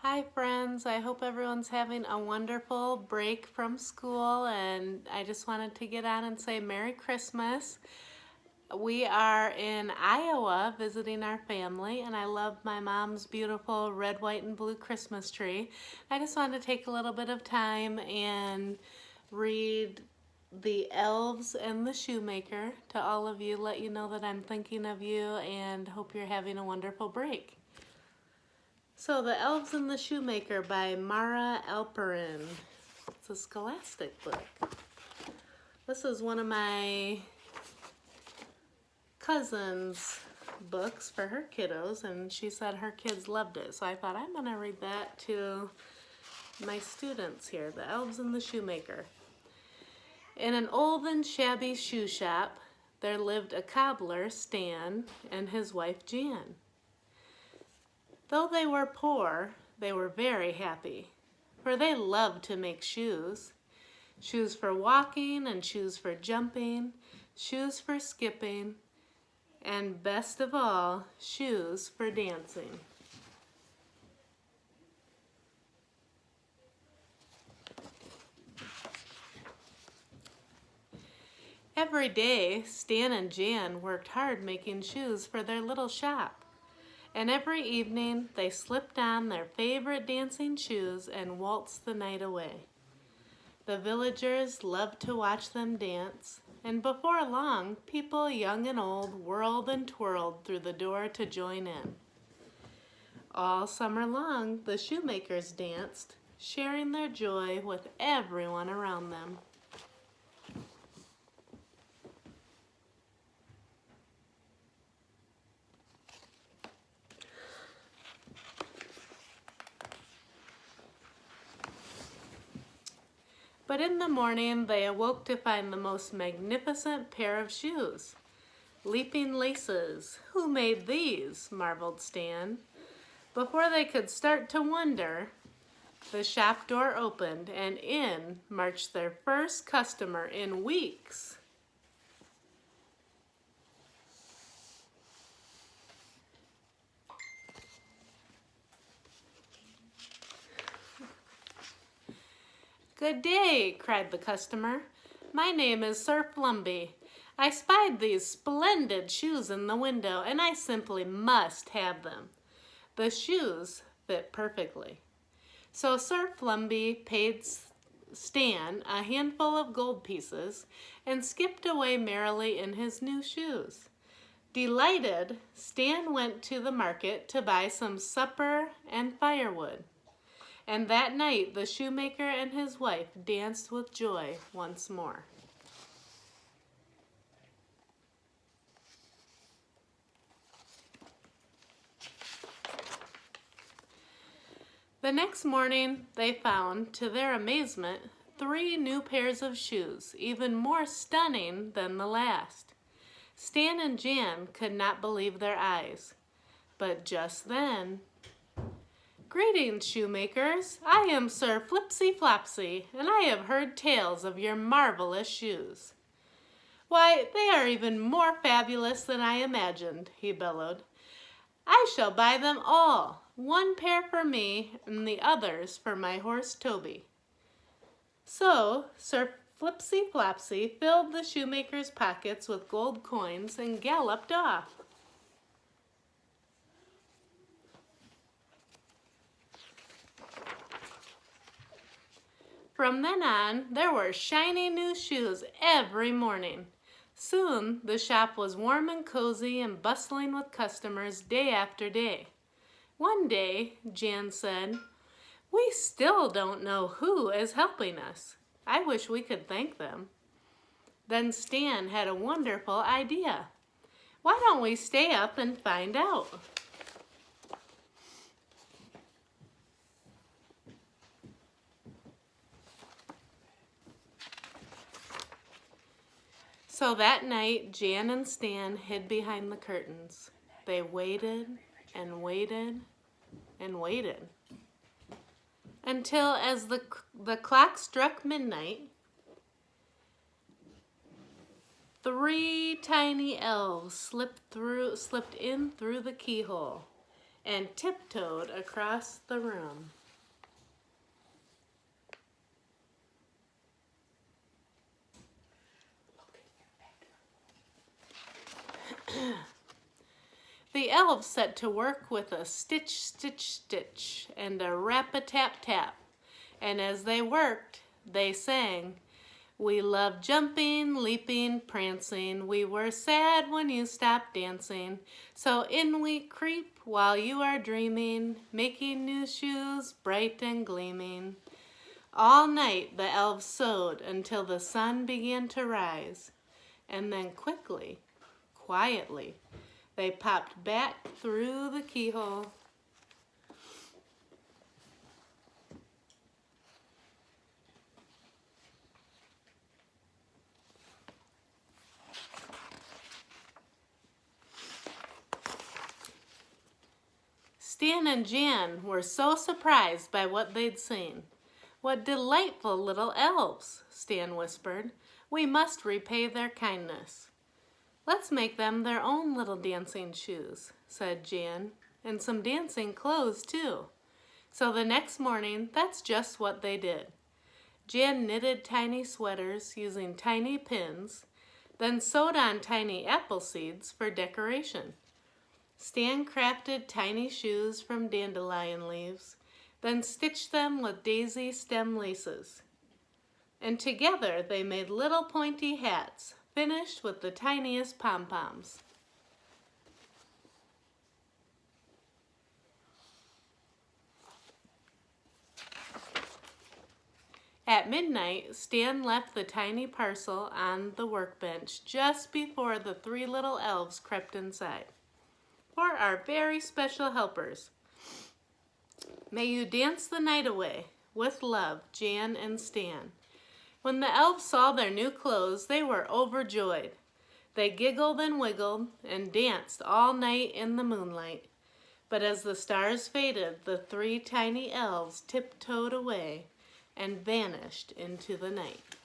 Hi friends, I hope everyone's having a wonderful break from school, and I just wanted to get on and say Merry Christmas. We are in Iowa visiting our family, and I love my mom's beautiful red, white, and blue Christmas tree. I just wanted to take a little bit of time and read The Elves and the Shoemaker to all of you, let you know that I'm thinking of you and hope you're having a wonderful break. So, The Elves and the Shoemaker by Mara Alperin. It's a scholastic book. This is one of my cousin's books for her kiddos, and she said her kids loved it. So I thought I'm going to read that to my students here. The Elves and the Shoemaker. In an old and shabby shoe shop, there lived a cobbler, Stan, and his wife, Jan. Though they were poor, they were very happy, for they loved to make shoes. Shoes for walking and shoes for jumping, shoes for skipping, and best of all, shoes for dancing. Every day, Stan and Jan worked hard making shoes for their little shop. And every evening, they slipped on their favorite dancing shoes and waltzed the night away. The villagers loved to watch them dance, and before long, people young and old whirled and twirled through the door to join in. All summer long, the shoemakers danced, sharing their joy with everyone around them. But in the morning, they awoke to find the most magnificent pair of shoes. Leaping laces. Who made these? Marveled Stan. Before they could start to wonder, the shop door opened and in marched their first customer in weeks. Good day, cried the customer. My name is Sir Flumby. I spied these splendid shoes in the window, and I simply must have them. The shoes fit perfectly. So Sir Flumby paid Stan a handful of gold pieces and skipped away merrily in his new shoes. Delighted, Stan went to the market to buy some supper and firewood. And that night the shoemaker and his wife danced with joy once more. The next morning they found, to their amazement, 3 new pairs of shoes, even more stunning than the last. Stan and Jan could not believe their eyes. But just then, "Greetings, shoemakers. I am Sir Flipsy Flopsy, and I have heard tales of your marvelous shoes." "Why, they are even more fabulous than I imagined," he bellowed. "I shall buy them all, 1 pair for me and the others for my horse Toby." So Sir Flipsy Flopsy filled the shoemaker's pockets with gold coins and galloped off. From then on, there were shiny new shoes every morning. Soon, the shop was warm and cozy and bustling with customers day after day. One day, Jan said, "We still don't know who is helping us. I wish we could thank them." Then Stan had a wonderful idea. "Why don't we stay up and find out?" So that night, Jan and Stan hid behind the curtains. They waited and waited and waited until, as the clock struck midnight, 3 tiny elves slipped in through the keyhole. and tiptoed across the room. The elves set to work with a stitch, stitch, stitch, and a rap-a-tap-tap. And as they worked, they sang, "We love jumping, leaping, prancing. We were sad when you stopped dancing. So in we creep while you are dreaming, making new shoes bright and gleaming." All night the elves sewed until the sun began to rise. And then quickly, quietly, they popped back through the keyhole. Stan and Jan were so surprised by what they'd seen. "What delightful little elves," Stan whispered. "We must repay their kindness." "Let's make them their own little dancing shoes," said Jan, "and some dancing clothes too." So the next morning, that's just what they did. Jan knitted tiny sweaters using tiny pins, then sewed on tiny apple seeds for decoration. Stan crafted tiny shoes from dandelion leaves, then stitched them with daisy stem laces. And together they made little pointy hats, finished with the tiniest pom-poms. At midnight, Stan left the tiny parcel on the workbench just before the three little elves crept inside. "For our very special helpers, may you dance the night away. With love, Jan and Stan." When the elves saw their new clothes, they were overjoyed. They giggled and wiggled and danced all night in the moonlight. But as the stars faded, the three tiny elves tiptoed away and vanished into the night.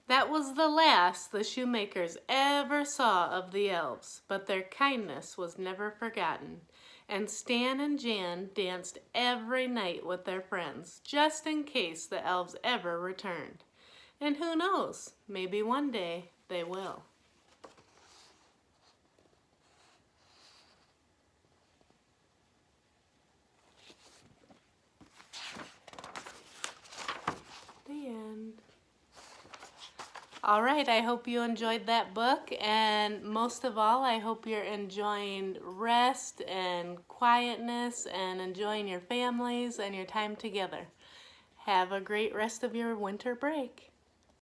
That was the last the shoemakers ever saw of the elves, but their kindness was never forgotten, and Stan and Jan danced every night with their friends, just in case the elves ever returned. And who knows, maybe one day they will. The end. All right, I hope you enjoyed that book, and most of all, I hope you're enjoying rest and quietness and enjoying your families and your time together. Have a great rest of your winter break.